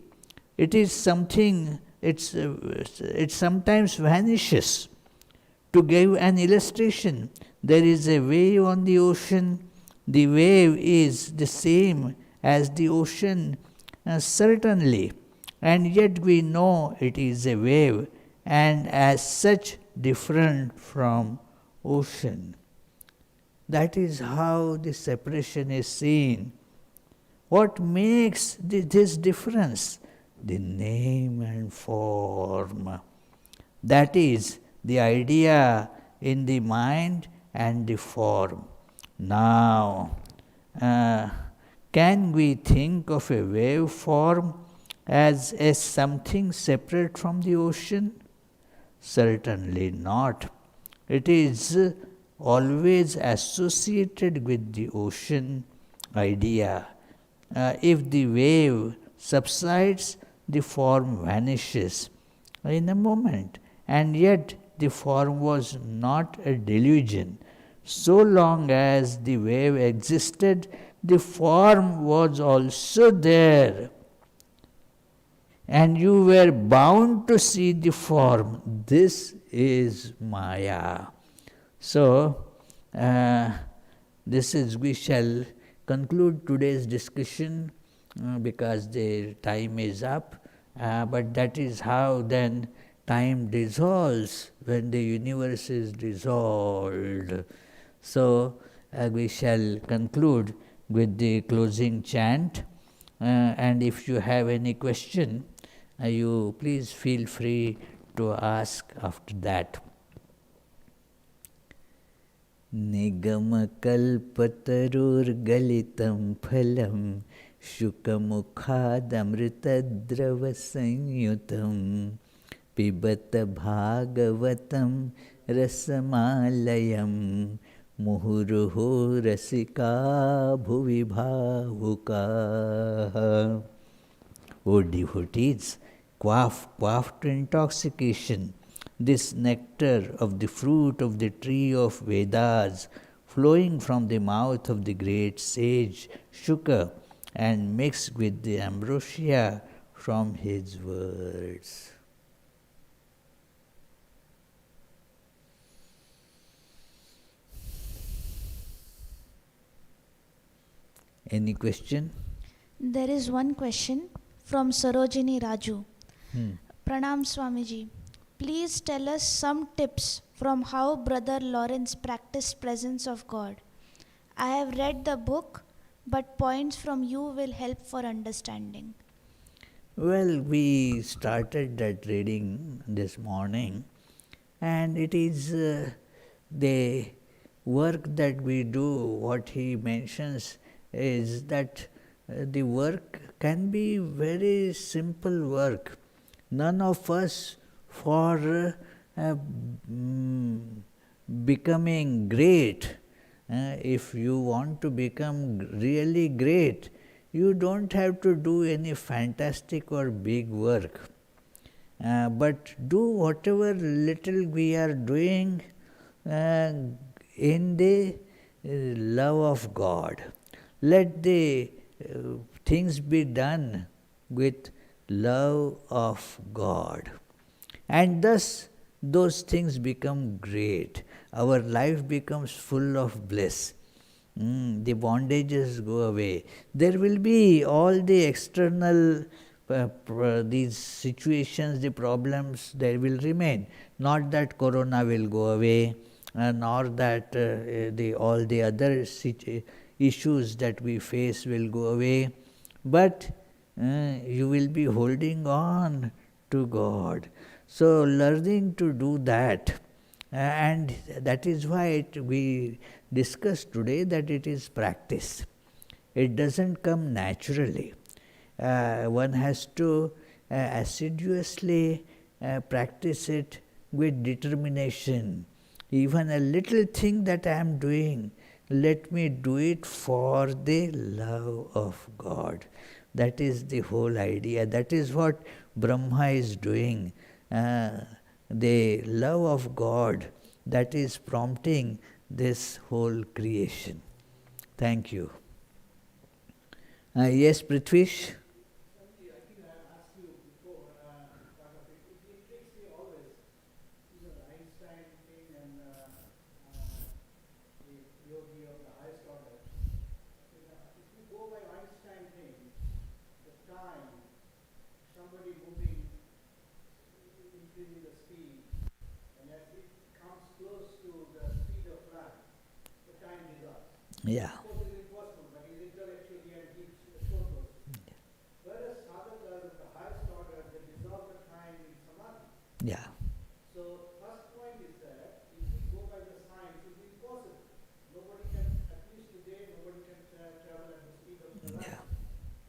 it is something it sometimes vanishes. To give an illustration, there is a wave on the ocean. The wave is the same as the ocean, certainly, and yet we know it is a wave and as such different from ocean. That is how the separation is seen. What makes this difference? The name and form. That is the idea in the mind and the form. Now, can we think of a wave form as something separate from the ocean? Certainly not. It is always associated with the ocean idea. If the wave subsides, the form vanishes in a moment, and yet the form was not a delusion. So long as the wave existed, the form was also there, and you were bound to see the form. This is Maya. So, we shall conclude today's discussion because the time is up. But that is how then time dissolves when the universe is dissolved. So, we shall conclude with the closing chant. And if you have any question, you please feel free to ask after that. Nigamakалпатарургалитам phalam shukamukhaदमृतद्रवसंयुतं pibata bhagavatam rasamalayam muhuruhu rasika bhuvi bhavuka. O devotees, quaff to intoxication this nectar of the fruit of the tree of Vedas, flowing from the mouth of the great sage Shuka and mixed with the ambrosia from his words. Any question? There is one question from Sarojini Raju. Pranam Swamiji. Please tell us some tips from how Brother Lawrence practiced presence of God. I have read the book, but points from you will help for understanding. Well, we started that reading this morning, and it is the work that we do. What he mentions is that the work can be very simple work. None of us for becoming great. If you want to become really great, you don't have to do any fantastic or big work. But do whatever little we are doing in the love of God. Let the things be done with love of God. And thus, those things become great. Our life becomes full of bliss. The bondages go away. There will be all the external these situations, the problems, they will remain. Not that corona will go away, nor that all the other issues that we face will go away. But you will be holding on to God. So learning to do that, and that is why we discussed today that it is practice. It doesn't come naturally. One has to assiduously practice it with determination. Even a little thing that I am doing, let me do it for the love of God. That is the whole idea. That is what Brahma is doing. The love of God that is prompting this whole creation. Thank you. Yes, Prithvish? I think I asked you before, Yeah. Possibly impossible, but is intellectually and deep purpose. Whereas sadhakas at the highest order, they dissolve the time in samadhi. Yeah. So first point is that if we go by the science, it will be impossible. Nobody can, at least today, nobody can travel at the speed of the light. Yeah.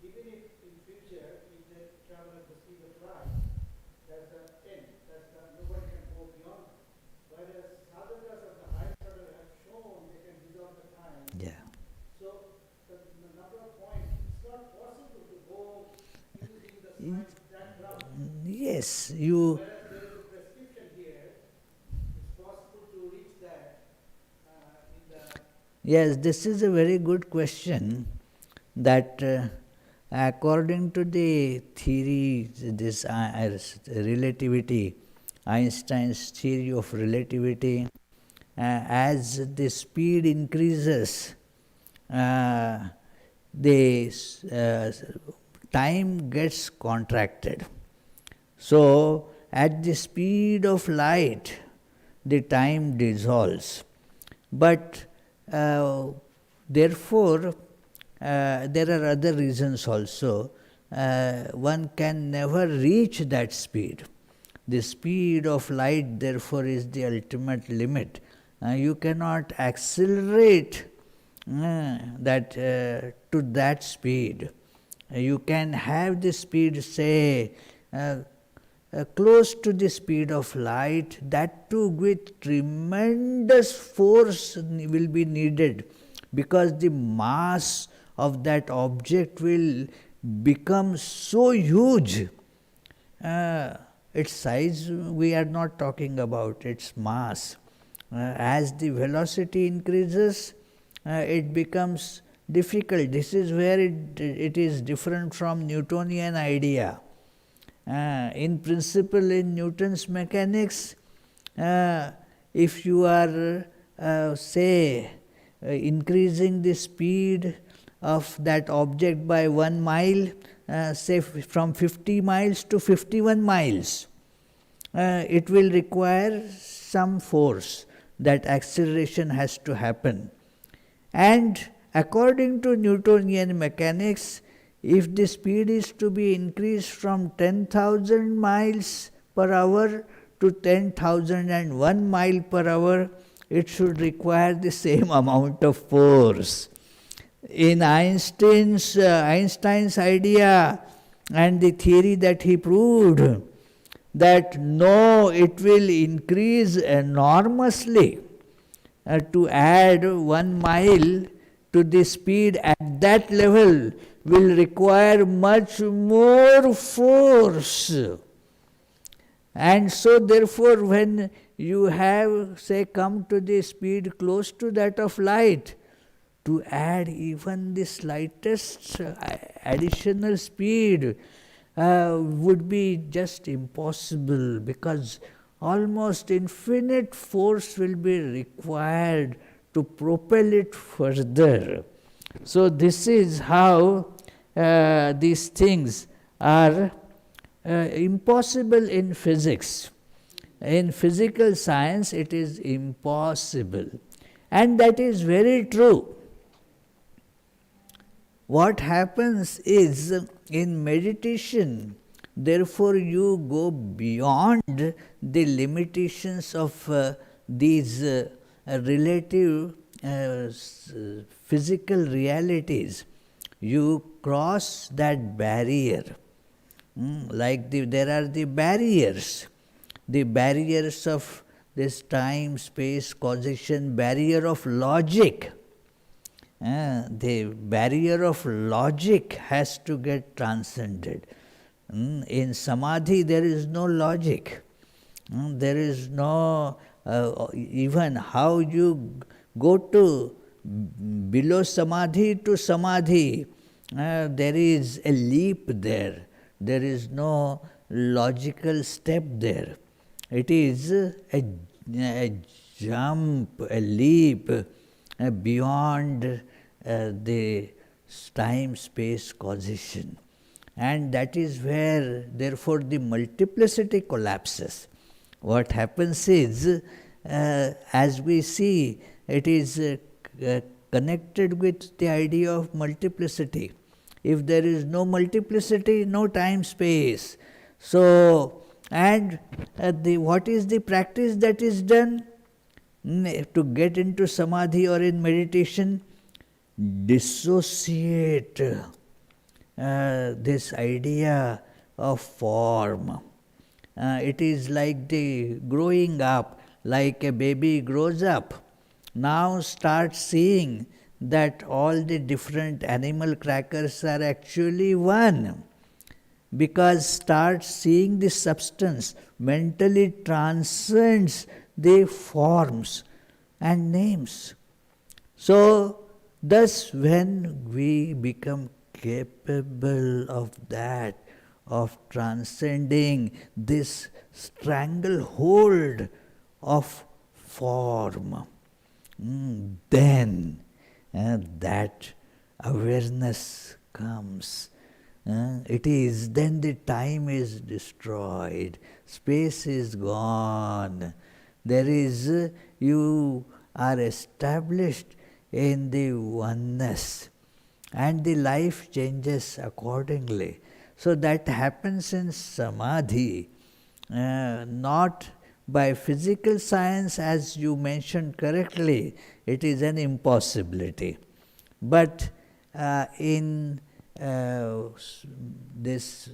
Even if in future, if they travel at the speed of light, that's the end. Nobody can go beyond that. Whereas sadhakas at the highest order have shown they can dissolve the time. Yeah. So the number of points, it's not possible to go using the science that route. Yes, you. Whereas there is a prescription here, it's possible to reach that in the. Yes, this is a very good question. That according to the theory, this relativity, Einstein's theory of relativity, as the speed increases, the time gets contracted. So, at the speed of light, the time dissolves. But therefore, there are other reasons also. One can never reach that speed. The speed of light, therefore, is the ultimate limit. You cannot accelerate to that speed. You can have the speed, say, close to the speed of light, that too with tremendous force will be needed, because the mass of that object will become so huge. Its size we are not talking about, its mass. As the velocity increases, it becomes difficult. This is where it is different from Newtonian idea. In principle, in Newton's mechanics, if you are, increasing the speed of that object by 1 mile, say from 50 miles to 51 miles, it will require some force. That acceleration has to happen. And according to Newtonian mechanics, if the speed is to be increased from 10,000 miles per hour to 10,001 mile per hour, it should require the same amount of force. In Einstein's idea and the theory that he proved, that no, it will increase enormously. To add 1 mile to the speed at that level will require much more force. And so therefore, when you have, say, come to the speed close to that of light, to add even the slightest additional speed would be just impossible, because almost infinite force will be required to propel it further. So this is how these things are impossible in physics. In physical science, it is impossible. And that is very true. What happens is, in meditation, therefore you go beyond the limitations of these relative physical realities. You cross that barrier. Like there are the barriers of this time, space, causation, barrier of logic. The barrier of logic has to get transcended. In samadhi, there is no logic. There is no, even how you go to below samadhi to samadhi, there is a leap there. There is no logical step there. It is a jump, a leap beyond the time-space causation. And that is where, therefore, the multiplicity collapses. What happens is, as we see, it is connected with the idea of multiplicity. If there is no multiplicity, no time space. So, and what is the practice that is done to get into samadhi or in meditation? Dissociate this idea of form. It is like the growing up, like a baby grows up. Now start seeing that all the different animal crackers are actually one. Because start seeing the substance, mentally transcends the forms and names. So, thus when we become capable of that, of transcending this stranglehold of form, then that awareness comes. It is, then the time is destroyed, space is gone. There is, you are established in the oneness, and the life changes accordingly. So that happens in samadhi, not by physical science, as you mentioned correctly. It is an impossibility. But in this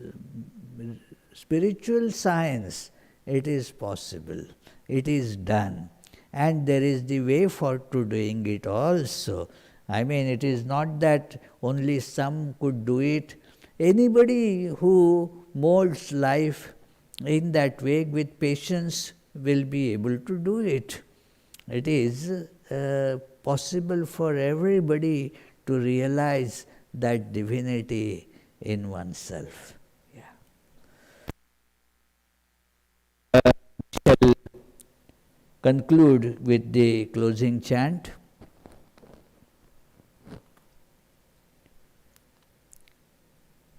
spiritual science, it is possible. It is done. And there is the way for to doing it also. I mean, it is not that only some could do it. Anybody who molds life in that way with patience will be able to do it. It is possible for everybody to realize that divinity in oneself. Yeah. Shall conclude with the closing chant.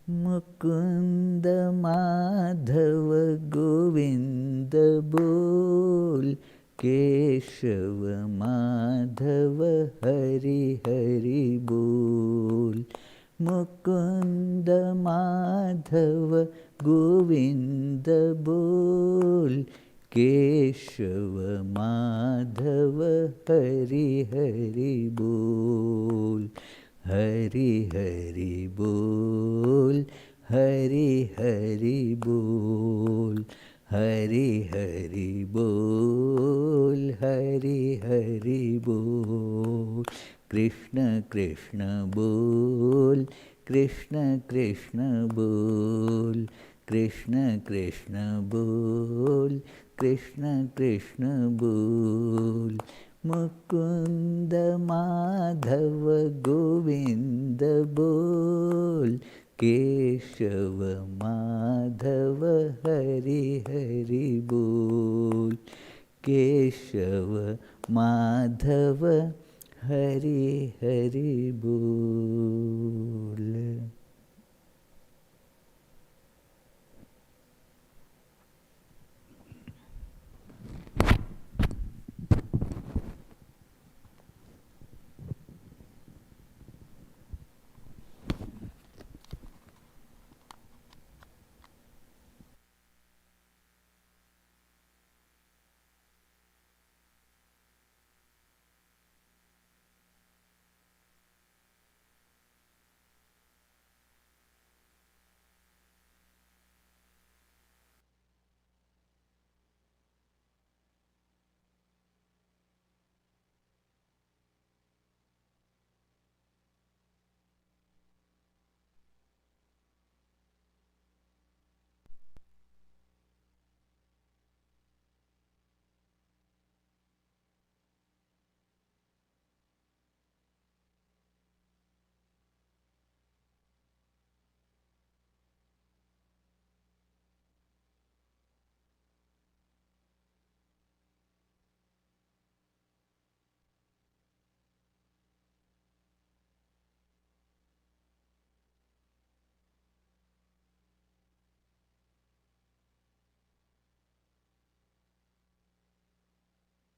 Mukunda Madhava Govinda Bol, Keshava Madhava Hari Hari Bol. Mukunda Madhava Govinda Bol, Keshava Madhava Hari Hari Bol. Hari Hari Bol, Hari Hari Bol, Hari Hari Bol, Hari Hari Bol. Krishna Krishna Bol, Krishna Krishna Bol, Krishna Krishna Bol, Krishna Krishna Bol. Mukunda Madhava Govinda Bol, Keshava Madhava Hari Hari Bol, Keshava Madhava Hari Hari Bol.